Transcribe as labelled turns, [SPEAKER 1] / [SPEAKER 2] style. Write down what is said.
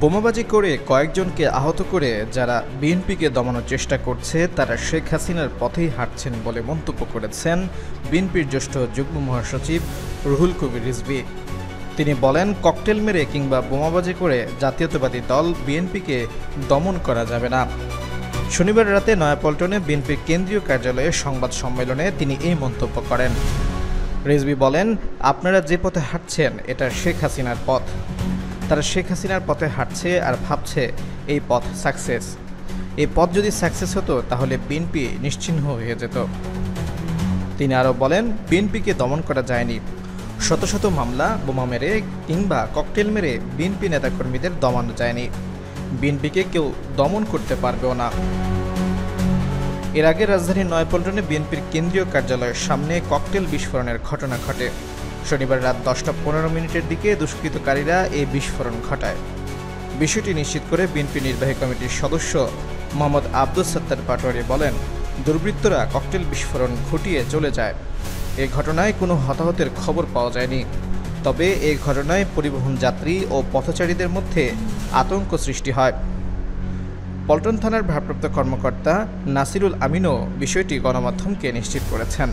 [SPEAKER 1] বোমাবাজি করে কয়েকজনকে আহত করে যারা বিএনপিকে দমানোর চেষ্টা করছে তারা শেখ হাসিনার পথেই হাঁটছেন বলে মন্তব্য করেছেন বিএনপির জ্যেষ্ঠ যুগ্ম মহাসচিব রুহুল কবির রিজভী। তিনি বলেন, ককটেল মেরে কিংবা বোমাবাজি করে জাতীয়তাবাদী দল বিএনপিকে দমন করা যাবে না। শনিবার রাতে নয়াপল্টনে বিএনপির কেন্দ্রীয় কার্যালয়ে সংবাদ সম্মেলনে তিনি এই মন্তব্য করেন। রিজভী বলেন, আপনারা যে পথে হাঁটছেন এটা শেখ হাসিনার পথ। তারা শেখ হাসিনার পথে হাঁটছে আর ভাবছে এই পথ সাকসেস। এই পথ যদি সাকসেস হতো তাহলে বিএনপি নিশ্চিহ্ন হয়ে যেত। তিনি আরও বলেন, বিএনপিকে দমন করা যায়নি। শত শত মামলা, বোমা মেরে কিংবা ককটেল মেরে বিএনপি নেতাকর্মীদের দমানো যায়নি। বিএনপিকে কেউ দমন করতে পারবেও না। এর আগে রাজধানীর নয়াপল্টনে বিএনপির কেন্দ্রীয় কার্যালয়ের সামনে ককটেল বিস্ফোরণের ঘটনা ঘটে। শনিবার রাত 10:15 দিকে দুষ্কৃতকারীরা এই বিস্ফোরণ ঘটায়। বিষয়টি নিশ্চিত করে বিএনপি নির্বাহী কমিটির সদস্য মোহাম্মদ আব্দুস সত্তার পাটোয়ারি বলেন, দুর্বৃত্তরা ককটেল বিস্ফোরণ ঘটিয়ে চলে যায়। এ ঘটনায় কোনো হতাহতের খবর পাওয়া যায়নি। তবে এই ঘটনায় পরিবহন যাত্রী ও পথচারীদের মধ্যে আতঙ্ক সৃষ্টি হয়। পল্টন থানার ভারপ্রাপ্ত কর্মকর্তা নাসিরুল আমিনও বিষয়টি গণমাধ্যমকে নিশ্চিত করেছেন।